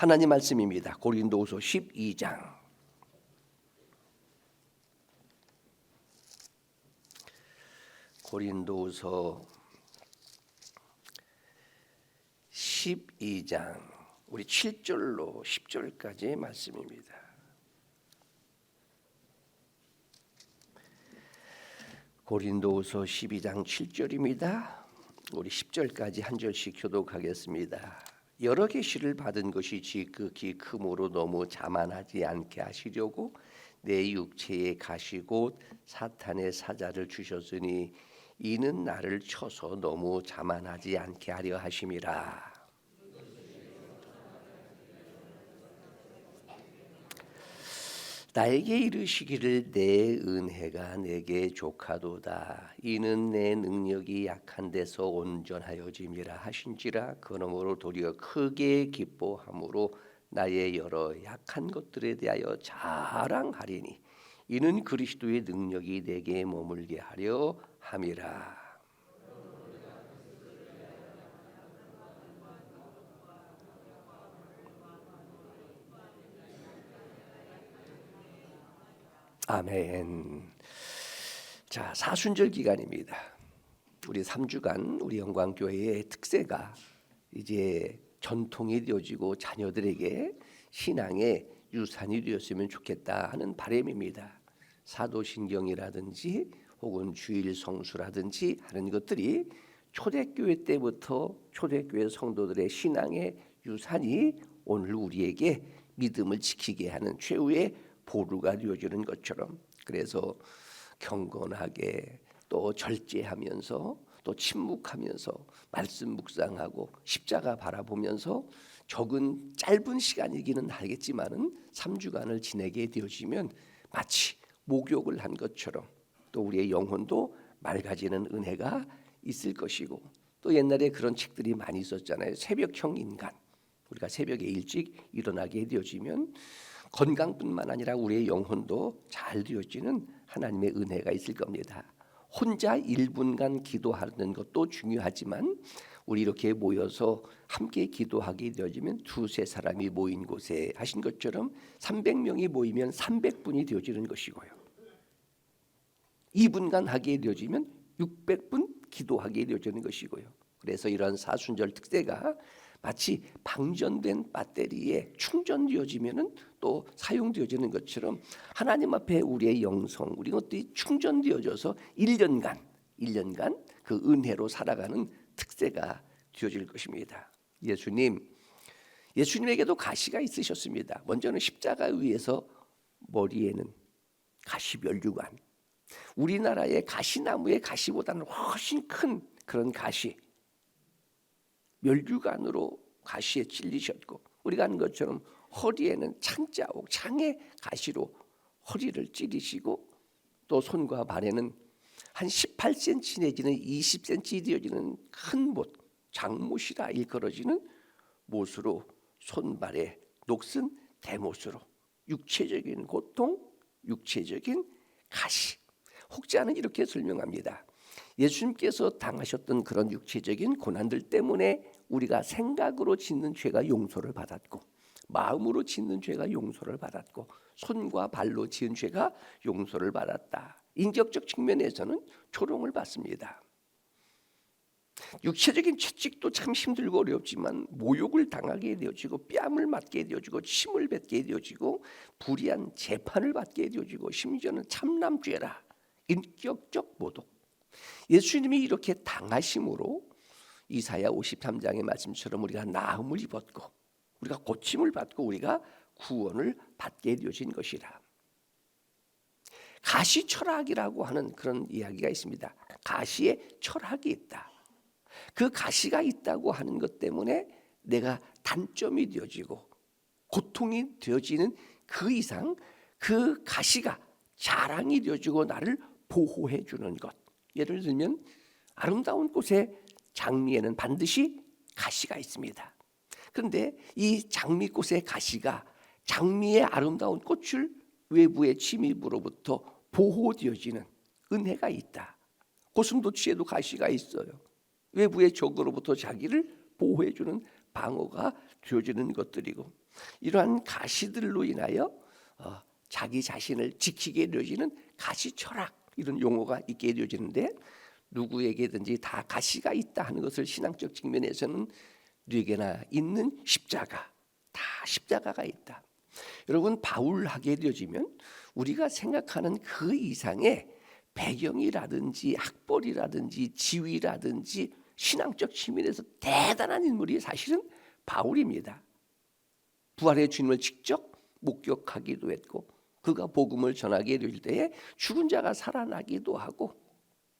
하나님 말씀입니다. 고린도후서 12장. 고린도후서 12장 우리 7절로 10절까지의 말씀입니다. 고린도후서 12장 7절입니다. 우리 10절까지 한 절씩 교독하겠습니다. 여러 계시를 받은 것이 지극히 크므로 너무 자만하지 않게 하시려고 내 육체에 가시 곧 사탄의 사자를 주셨으니 이는 나를 쳐서 너무 자만하지 않게 하려 하심이라. 나에게 이르시기를 내 은혜가 내게 족하도다. 이는 내 능력이 약한 데서 온전하여짐이라 하신지라. 그러므로 도리어 크게 기뻐함으로 나의 여러 약한 것들에 대하여 자랑하리니 이는 그리스도의 능력이 내게 머물게 하려 함이라. 아멘. 자, 사순절 기간입니다. 우리 3주간 우리 영광교회의 특세가 이제 전통이 되어지고 자녀들에게 신앙의 유산이 되었으면 좋겠다 하는 바람입니다. 사도신경이라든지 혹은 주일 성수라든지 하는 것들이 초대교회 때부터 초대교회 성도들의 신앙의 유산이 오늘 우리에게 믿음을 지키게 하는 최후의 보루가 되어지는 것처럼, 그래서 경건하게 또 절제하면서 또 침묵하면서 말씀 묵상하고 십자가 바라보면서 적은 짧은 시간이기는 하겠지만은 3주간을 지내게 되어지면 마치 목욕을 한 것처럼 또 우리의 영혼도 맑아지는 은혜가 있을 것이고, 또 옛날에 그런 책들이 많이 있었잖아요. 새벽형 인간. 우리가 새벽에 일찍 일어나게 되어지면 건강뿐만 아니라 우리의 영혼도 잘 되어지는 하나님의 은혜가 있을 겁니다. 혼자 1분간 기도하는 것도 중요하지만 우리 이렇게 모여서 함께 기도하게 되어지면 두세 사람이 모인 곳에 하신 것처럼 300명이 모이면 300분이 되어지는 것이고요. 2분간 하게 되어지면 600분 기도하게 되어지는 것이고요. 그래서 이런 사순절 특세가 마치 방전된 배터리에 충전되어지면은 또 사용되어지는 것처럼 하나님 앞에 우리의 영성, 우리 것들이 충전되어져서 1년간 그 은혜로 살아가는 특세가 되어질 것입니다. 예수님에게도 가시가 있으셨습니다. 먼저는 십자가 위에서 머리에는 가시 멸류관, 우리나라의 가시나무의 가시보다는 훨씬 큰 그런 가시, 멸류관으로 가시에 찔리셨고, 우리가 아는 것처럼 허리에는 창자옥, 창의 가시로 허리를 찌르시고, 또 손과 발에는 한 18cm 내지는 20cm 되어지는 큰 못, 장못이라 일컬어지는 못으로 손발에 녹슨 대못으로 육체적인 고통, 육체적인 가시. 혹자는 이렇게 설명합니다. 예수님께서 당하셨던 그런 육체적인 고난들 때문에 우리가 생각으로 짓는 죄가 용서를 받았고, 마음으로 짓는 죄가 용서를 받았고, 손과 발로 지은 죄가 용서를 받았다. 인격적 측면에서는 조롱을 받습니다. 육체적인 채찍도 참 힘들고 어렵지만 모욕을 당하게 되어지고, 뺨을 맞게 되어지고, 침을 뱉게 되어지고, 불의한 재판을 받게 되어지고, 심지어는 참남죄라 인격적 모독. 예수님이 이렇게 당하심으로 이사야 53장의 말씀처럼 우리가 나음을 입었고, 우리가 고침을 받고, 우리가 구원을 받게 되어진 것이라. 가시 철학이라고 하는 그런 이야기가 있습니다. 가시에 철학이 있다. 그 가시가 있다고 하는 것 때문에 내가 단점이 되어지고 고통이 되어지는 그 이상 그 가시가 자랑이 되어지고 나를 보호해 주는 것. 예를 들면 아름다운 꽃의 장미에는 반드시 가시가 있습니다. 그런데 이 장미꽃의 가시가 장미의 아름다운 꽃을 외부의 침입으로부터 보호되어지는 은혜가 있다. 고슴도치에도 가시가 있어요. 외부의 적으로부터 자기를 보호해주는 방어가 되어지는 것들이고, 이러한 가시들로 인하여 자기 자신을 지키게 되어지는 가시 철학, 이런 용어가 있게 되어지는데, 누구에게든지 다 가시가 있다 하는 것을 신앙적 측면에서는 뇌게나 있는 십자가, 다 십자가가 있다. 여러분, 바울하게 되어지면 우리가 생각하는 그 이상의 배경이라든지 학벌이라든지 지위라든지 신앙적 측면에서 대단한 인물이 사실은 바울입니다. 부활의 주님을 직접 목격하기도 했고, 그가 복음을 전하게 될 때에 죽은 자가 살아나기도 하고,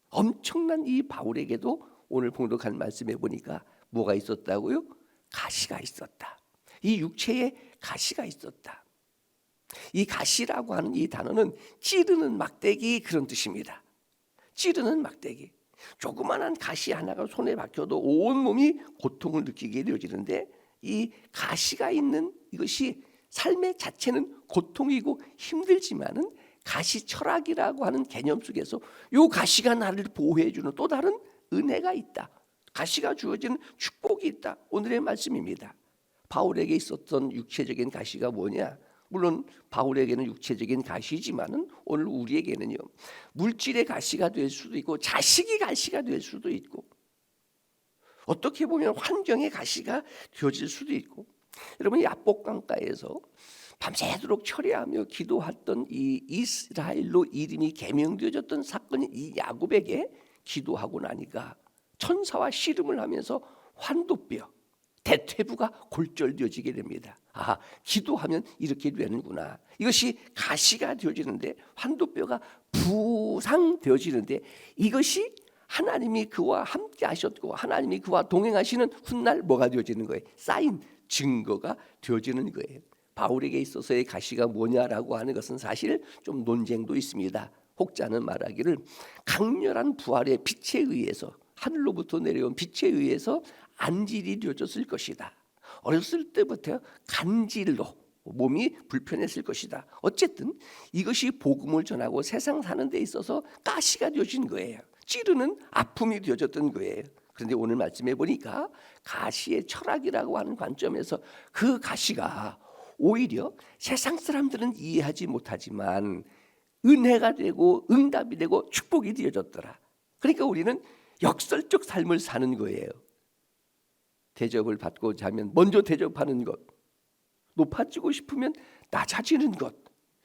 엄청난 이 바울에게도 오늘 봉독한 말씀에 보니까 뭐가 있었다고요? 가시가 있었다. 이 육체에 가시가 있었다. 이 가시라고 하는 이 단어는 찌르는 막대기, 그런 뜻입니다. 찌르는 막대기. 조그만한 가시 하나가 손에 박혀도 온몸이 고통을 느끼게 되어지는데, 이 가시가 있는 이것이 삶의 자체는 고통이고 힘들지만은 가시 철학이라고 하는 개념 속에서 이 가시가 나를 보호해 주는 또 다른 은혜가 있다. 가시가 주어지는 축복이 있다. 오늘의 말씀입니다. 바울에게 있었던 육체적인 가시가 뭐냐? 물론 바울에게는 육체적인 가시지만은 오늘 우리에게는요, 물질의 가시가 될 수도 있고 자식이 가시가 될 수도 있고, 어떻게 보면 환경의 가시가 되어질 수도 있고. 여러분, 야복강가에서 밤새도록 철야하며 기도했던 이 이스라엘로 이름이 개명되어졌던 사건인 이 야곱에게 기도하고 나니까 천사와 씨름을 하면서 환도뼈, 대퇴부가 골절되어지게 됩니다. 기도하면 이렇게 되는구나. 이것이 가시가 되어지는데, 환도뼈가 부상되어지는데, 이것이 하나님이 그와 함께 하셨고 하나님이 그와 동행하시는 훗날 뭐가 되어지는 거예요? 사인, 증거가 되어지는 거예요. 바울에게 있어서의 가시가 뭐냐라고 하는 것은 사실 좀 논쟁도 있습니다. 혹자는 말하기를 강렬한 부활의 빛에 의해서, 하늘로부터 내려온 빛에 의해서 안질이 되어졌을 것이다. 어렸을 때부터 간질로 몸이 불편했을 것이다. 어쨌든 이것이 복음을 전하고 세상 사는 데 있어서 가시가 되어진 거예요. 찌르는 아픔이 되어졌던 거예요. 그런데 오늘 말씀해 보니까 가시의 철학이라고 하는 관점에서 그 가시가 오히려 세상 사람들은 이해하지 못하지만 은혜가 되고 응답이 되고 축복이 되어졌더라. 그러니까 우리는 역설적 삶을 사는 거예요. 대접을 받고자 하면 먼저 대접하는 것, 높아지고 싶으면 낮아지는 것,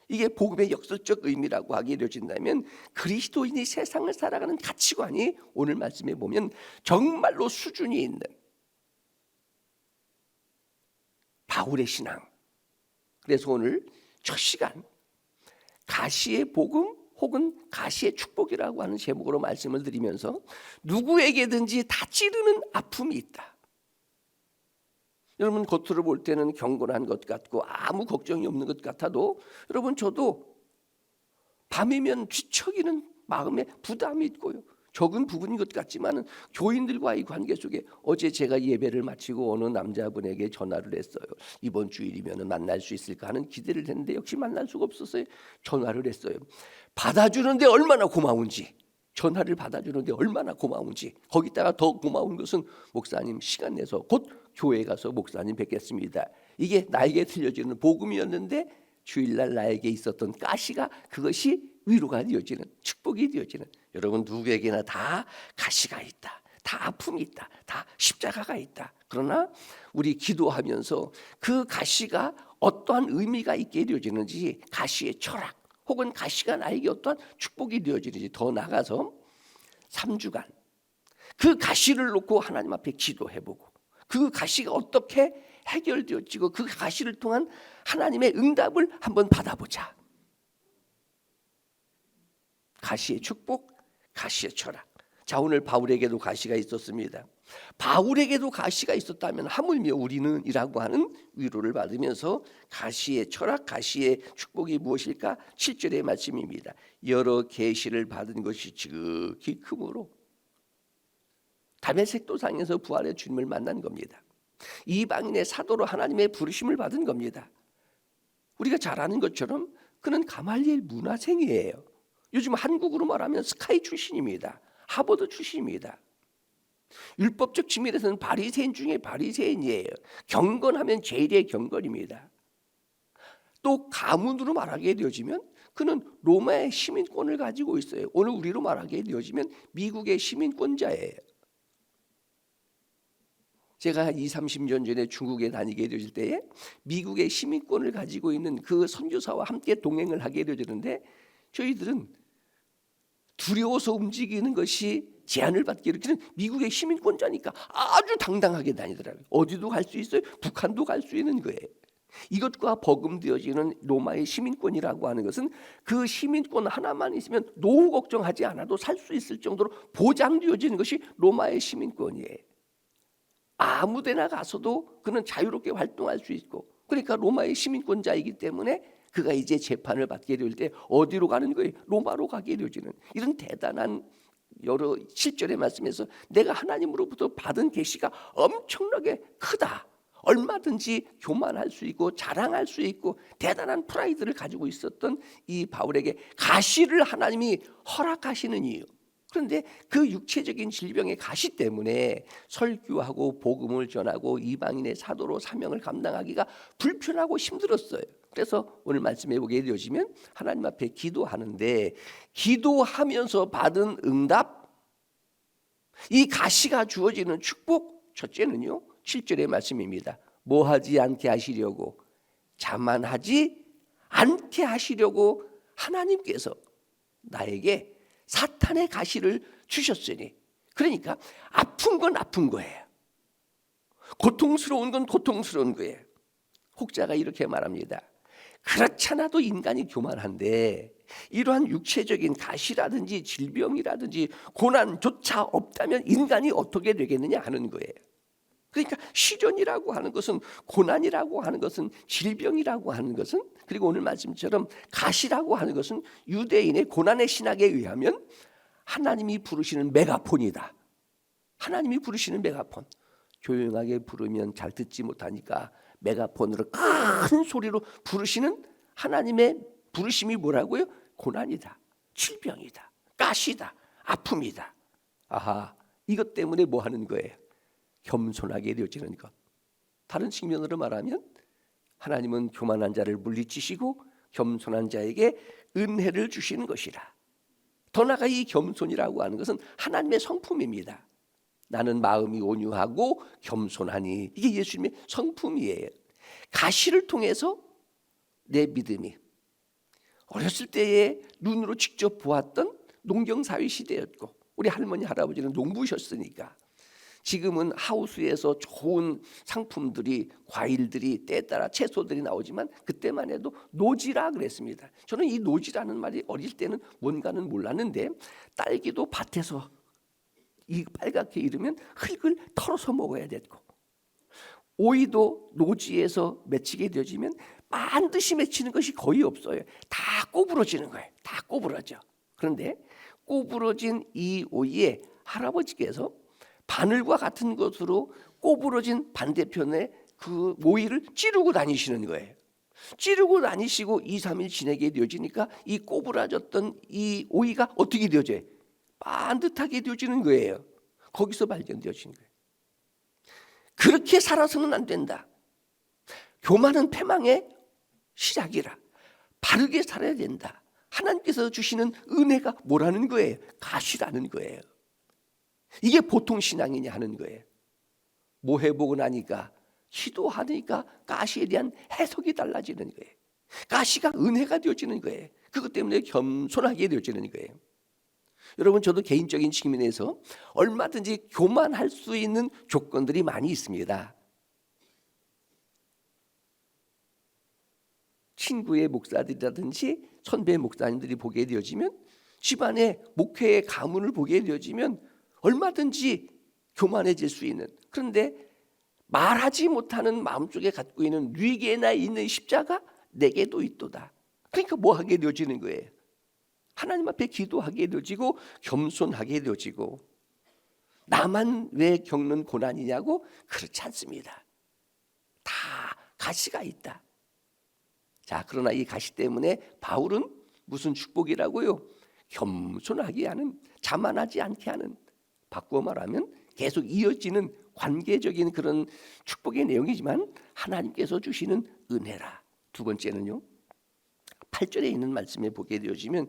이게 복음의 역설적 의미라고 하게 되어진다면, 그리스도인이 세상을 살아가는 가치관이 오늘 말씀에 보면 정말로 수준이 있는 바울의 신앙. 그래서 오늘 첫 시간 가시의 복음 혹은 가시의 축복이라고 하는 제목으로 말씀을 드리면서, 누구에게든지 다 찌르는 아픔이 있다. 여러분, 겉으로 볼 때는 경건한 것 같고 아무 걱정이 없는 것 같아도, 여러분, 저도 밤이면 뒤척이는 마음에 부담이 있고요, 적은 부분인 것 같지만 교인들과의 관계 속에, 어제 제가 예배를 마치고 어느 남자분에게 전화를 했어요. 이번 주일이면 만날 수 있을까 하는 기대를 했는데 역시 만날 수가 없었어요. 전화를 했어요. 받아주는데 얼마나 고마운지, 전화를 받아주는데 얼마나 고마운지. 거기다가 더 고마운 것은, 목사님 시간 내서 곧 교회에 가서 목사님 뵙겠습니다. 이게 나에게 들려지는 복음이었는데, 주일날 나에게 있었던 가시가 그것이 위로가 되어지는, 축복이 되어지는. 여러분, 누구에게나 다 가시가 있다, 다 아픔이 있다, 다 십자가가 있다. 그러나 우리 기도하면서 그 가시가 어떠한 의미가 있게 되어지는지, 가시의 철학 혹은 가시가 나에게 어떠한 축복이 되어지는지, 더 나아가서 3주간 그 가시를 놓고 하나님 앞에 기도해보고, 그 가시가 어떻게 해결되어지고 그 가시를 통한 하나님의 응답을 한번 받아보자. 가시의 축복, 가시의 철학. 자, 오늘 바울에게도 가시가 있었습니다. 바울에게도 가시가 있었다면 하물며 우리는 이라고 하는 위로를 받으면서, 가시의 철학, 가시의 축복이 무엇일까? 7절의 말씀입니다. 여러 계시를 받은 것이 지극히 크므로. 다메섹 도상에서 부활의 주님을 만난 겁니다. 이방인의 사도로 하나님의 부르심을 받은 겁니다. 우리가 잘 아는 것처럼 그는 가말리엘 문화생이에요. 요즘 한국으로 말하면 스카이 출신입니다. 하버드 출신입니다. 율법적 측면에서는 바리새인 중에 바리새인이에요. 경건하면 제일의 경건입니다. 또 가문으로 말하게 되어지면 그는 로마의 시민권을 가지고 있어요. 오늘 우리로 말하게 되어지면 미국의 시민권자예요. 제가 20, 30년 전에 중국에 다니게 되어질 때에 미국의 시민권을 가지고 있는 그 선교사와 함께 동행을 하게 되어지는데 저희들은 두려워서 움직이는 것이 제한을 받기로 그는 미국의 시민권자니까 아주 당당하게 다니더라고요. 어디도 갈 수 있어요. 북한도 갈 수 있는 거예요. 이것과 버금되어지는 로마의 시민권이라고 하는 것은 그 시민권 하나만 있으면 노후 걱정하지 않아도 살 수 있을 정도로 보장되어지는 것이 로마의 시민권이에요. 아무데나 가서도 그는 자유롭게 활동할 수 있고, 그러니까 로마의 시민권자이기 때문에 그가 이제 재판을 받게 될 때 어디로 가는 거예요? 로마로 가게 되어지는 이런 대단한 여러 7절의 말씀에서 내가 하나님으로부터 받은 계시가 엄청나게 크다. 얼마든지 교만할 수 있고 자랑할 수 있고 대단한 프라이드를 가지고 있었던 이 바울에게 가시를 하나님이 허락하시는 이유. 그런데 그 육체적인 질병의 가시 때문에 설교하고 복음을 전하고 이방인의 사도로 사명을 감당하기가 불편하고 힘들었어요. 그래서 오늘 말씀해 보게 되어지면 하나님 앞에 기도하는데 기도하면서 받은 응답, 이 가시가 주어지는 축복, 첫째는요 7절의 말씀입니다. 뭐 하지 않게 하시려고, 자만하지 않게 하시려고 하나님께서 나에게 사탄의 가시를 주셨으니, 그러니까 아픈 건 아픈 거예요. 고통스러운 건 고통스러운 거예요. 혹자가 이렇게 말합니다. 그렇잖아도 인간이 교만한데 이러한 육체적인 가시라든지 질병이라든지 고난조차 없다면 인간이 어떻게 되겠느냐 하는 거예요. 그러니까 시련이라고 하는 것은, 고난이라고 하는 것은, 질병이라고 하는 것은, 그리고 오늘 말씀처럼 가시라고 하는 것은 유대인의 고난의 신학에 의하면 하나님이 부르시는 메가폰이다. 하나님이 부르시는 메가폰. 조용하게 부르면 잘 듣지 못하니까 메가폰으로 큰 소리로 부르시는 하나님의 부르심이 뭐라고요? 고난이다, 질병이다, 가시다, 아픔이다. 아하, 이것 때문에 뭐 하는 거예요? 겸손하게 되어지는 것. 다른 측면으로 말하면 하나님은 교만한 자를 물리치시고 겸손한 자에게 은혜를 주시는 것이라. 더 나아가 이 겸손이라고 하는 것은 하나님의 성품입니다. 나는 마음이 온유하고 겸손하니, 이게 예수님의 성품이에요. 가시를 통해서 내 믿음이, 어렸을 때에 눈으로 직접 보았던 농경사회 시대였고 우리 할머니 할아버지는 농부셨으니까 지금은 하우스에서 좋은 상품들이, 과일들이, 때에 따라 채소들이 나오지만 그때만 해도 노지라 그랬습니다. 저는 이 노지라는 말이 어릴 때는 뭔가는 몰랐는데, 딸기도 밭에서 이 빨갛게 익으면 흙을 털어서 먹어야 됐고, 오이도 노지에서 맺히게 되어지면 반드시 맺히는 것이 거의 없어요. 다 꼬부러지는 거예요. 다 꼬부러져. 그런데 꼬부러진 이 오이에 할아버지께서 바늘과 같은 것으로 꼬부러진 반대편에 그 오이를 찌르고 다니시는 거예요. 찌르고 다니시고 2, 3일 지내게 되어지니까 이 꼬부라졌던 이 오이가 어떻게 되어져요? 반듯하게 되어지는 거예요. 거기서 발견되어진 거예요. 그렇게 살아서는 안 된다. 교만은 패망의 시작이라. 바르게 살아야 된다. 하나님께서 주시는 은혜가 뭐라는 거예요? 가시라는 거예요. 이게 보통 신앙이냐 하는 거예요. 뭐 해보고 나니까, 기도하니까 가시에 대한 해석이 달라지는 거예요. 가시가 은혜가 되어지는 거예요. 그것 때문에 겸손하게 되어지는 거예요. 여러분, 저도 개인적인 측면에서 얼마든지 교만할 수 있는 조건들이 많이 있습니다. 친구의 목사들이라든지 선배 목사님들이 보게 되어지면, 집안의 목회의 가문을 보게 되어지면 얼마든지 교만해질 수 있는, 그런데 말하지 못하는 마음속에 갖고 있는 뉘게나 있는 십자가 내게도 있도다. 그러니까 뭐 하게 되어지는 거예요? 하나님 앞에 기도하게 되어지고 겸손하게 되어지고. 나만 왜 겪는 고난이냐고? 그렇지 않습니다. 다 가시가 있다. 자, 그러나 이 가시 때문에 바울은 무슨 축복이라고요? 겸손하게 하는, 자만하지 않게 하는, 바꾸어 말하면 계속 이어지는 관계적인 그런 축복의 내용이지만 하나님께서 주시는 은혜라. 두 번째는요, 8절에 있는 말씀에 보게 되어지면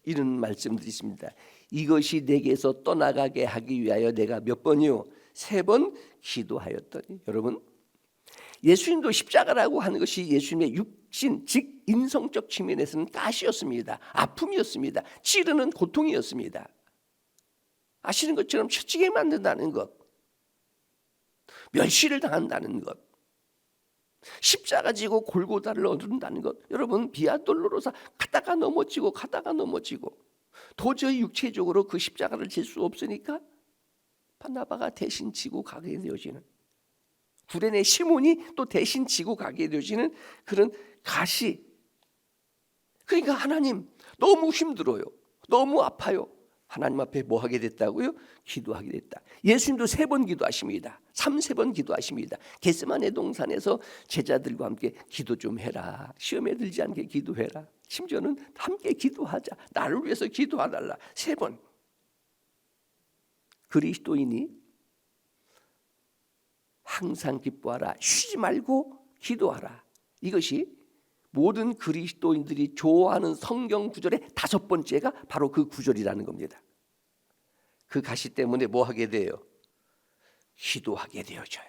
이런 말씀들이 있습니다. 이것이 내게서 떠나가게 하기 위하여 내가 몇 번이요? 3번 기도하였더니. 여러분, 예수님도 십자가라고 하는 것이 예수님의 육신, 즉 인성적 측면에서는 가시였습니다. 아픔이었습니다. 찌르는 고통이었습니다. 아시는 것처럼 처지게 만든다는 것, 멸시를 당한다는 것, 십자가 지고 골고다를 얻는다는 것. 여러분, 비아돌로로사 가다가 넘어지고 도저히 육체적으로 그 십자가를 질 수 없으니까 바나바가 대신 지고 가게 되어지는, 구레네 시몬이 또 대신 지고 가게 되어지는 그런 가시. 그러니까 하나님, 너무 힘들어요, 너무 아파요. 하나님 앞에 뭐 하게 됐다고요? 기도하게 됐다. 예수님도 3번 기도하십니다. 3번 기도하십니다. 겟세마네 동산에서 제자들과 함께 기도 좀 해라, 시험에 들지 않게 기도해라, 심지어는 함께 기도하자, 나를 위해서 기도하달라. 3번. 그리스도인이 항상 기뻐하라, 쉬지 말고 기도하라. 이것이 모든 그리스도인들이 좋아하는 성경 구절의 5번째가 바로 그 구절이라는 겁니다. 그 가시 때문에 뭐 하게 돼요? 기도하게 되어져요.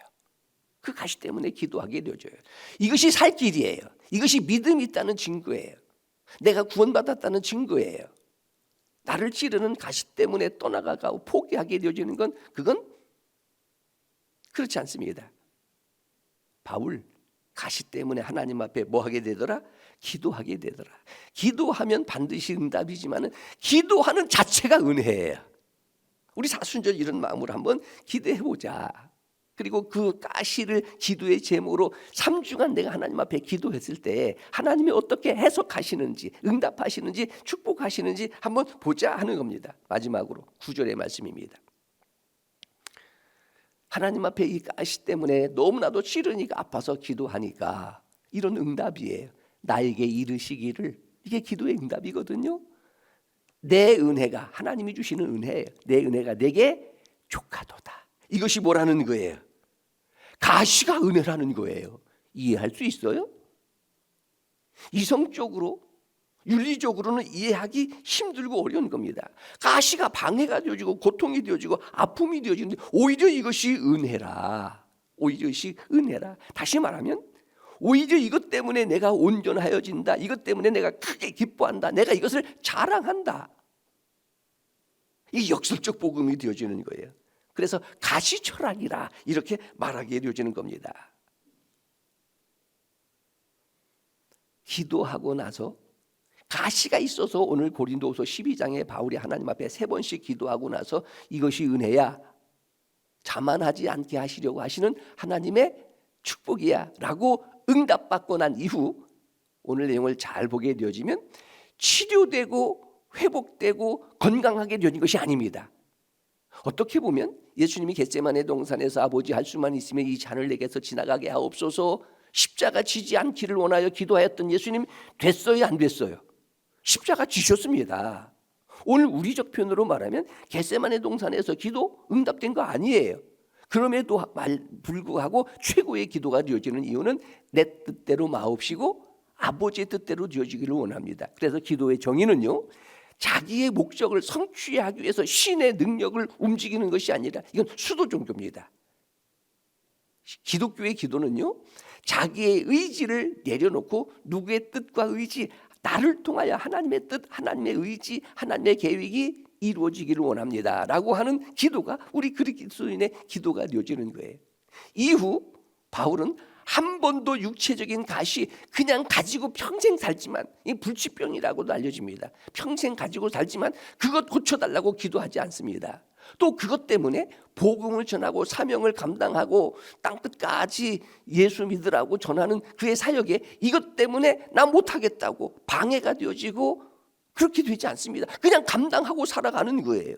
그 가시 때문에 기도하게 되어져요. 이것이 살 길이에요. 이것이 믿음이 있다는 증거예요. 내가 구원받았다는 증거예요. 나를 찌르는 가시 때문에 떠나가고 포기하게 되어지는 건, 그건 그렇지 않습니다. 바울, 가시 때문에 하나님 앞에 뭐 하게 되더라? 기도하게 되더라. 기도하면 반드시 응답이지만 기도하는 자체가 은혜예요. 우리 사순절 이런 마음으로 한번 기도해보자. 그리고 그 가시를 기도의 제목으로 3주간 내가 하나님 앞에 기도했을 때 하나님이 어떻게 해석하시는지, 응답하시는지, 축복하시는지 한번 보자 하는 겁니다. 마지막으로 9절의 말씀입니다. 하나님 앞에 이 가시 때문에 너무나도 찌르니까 아파서 기도하니까 이런 응답이에요. 나에게 이르시기를. 이게 기도의 응답이거든요. 내 은혜가, 하나님이 주시는 은혜예요. 내 은혜가 내게 족하도다. 이것이 뭐라는 거예요? 가시가 은혜라는 거예요. 이해할 수 있어요? 이성적으로, 윤리적으로는 이해하기 힘들고 어려운 겁니다. 가시가 방해가 되어지고 고통이 되어지고 아픔이 되어지는데 오히려 이것이 은혜라. 오히려 이것이 은혜라. 다시 말하면 오히려 이것 때문에 내가 온전하여진다. 이것 때문에 내가 크게 기뻐한다. 내가 이것을 자랑한다. 이 역설적 복음이 되어지는 거예요. 그래서 가시 철학이라 이렇게 말하게 되어지는 겁니다. 기도하고 나서 가시가 있어서 오늘 고린도후서 12장에 바울이 하나님 앞에 3번씩 기도하고 나서 이것이 은혜야, 자만하지 않게 하시려고 하시는 하나님의 축복이야 라고 응답받고 난 이후 오늘 내용을 잘 보게 되어지면 치료되고 회복되고 건강하게 되는 것이 아닙니다. 어떻게 보면 예수님이 겟세마네 동산에서 아버지 할 수만 있으면 이 잔을 내게서 지나가게 하옵소서, 십자가 지지 않기를 원하여 기도하였던 예수님 됐어요, 안 됐어요? 십자가 지셨습니다. 오늘 우리적 표현으로 말하면 겟세마네 동산에서 기도 응답된 거 아니에요. 그럼에도 불구하고 최고의 기도가 되어지는 이유는 내 뜻대로 마옵시고 아버지의 뜻대로 되어지기를 원합니다. 그래서 기도의 정의는요, 자기의 목적을 성취하기 위해서 신의 능력을 움직이는 것이 아니라 이건 수도 종교입니다. 기독교의 기도는요, 자기의 의지를 내려놓고 누구의 뜻과 의지, 나를 통하여 하나님의 뜻, 하나님의 의지, 하나님의 계획이 이루어지기를 원합니다 라고 하는 기도가 우리 그리스도인의 기도가 되어지는 거예요. 이후 바울은 한 번도 육체적인 가시 그냥 가지고 평생 살지만, 이 불치병이라고도 알려집니다. 평생 가지고 살지만 그것 고쳐달라고 기도하지 않습니다. 또 그것 때문에 복음을 전하고 사명을 감당하고 땅끝까지 예수 믿으라고 전하는 그의 사역에 이것 때문에 나 못하겠다고 방해가 되어지고 그렇게 되지 않습니다. 그냥 감당하고 살아가는 거예요.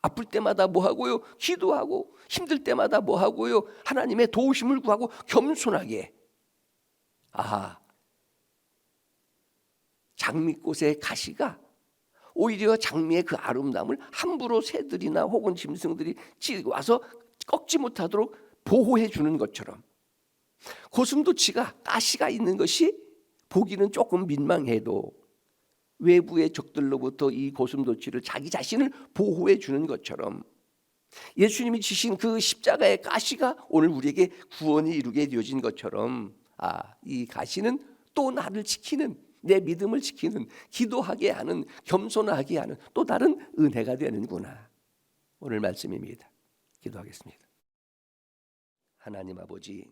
아플 때마다 뭐 하고요? 기도하고, 힘들 때마다 뭐 하고요? 하나님의 도우심을 구하고 겸손하게. 장미꽃의 가시가 오히려 장미의 그 아름다움을 함부로 새들이나 혹은 짐승들이 와서 꺾지 못하도록 보호해 주는 것처럼 고슴도치가 가시가 있는 것이 보기는 조금 민망해도 외부의 적들로부터 이 고슴도치를 자기 자신을 보호해 주는 것처럼 예수님이 지신 그 십자가의 가시가 오늘 우리에게 구원이 이루게 되어진 것처럼 이 가시는 또 나를 지키는, 내 믿음을 지키는, 기도하게 하는, 겸손하게 하는 또 다른 은혜가 되는구나. 오늘 말씀입니다. 기도하겠습니다. 하나님 아버지,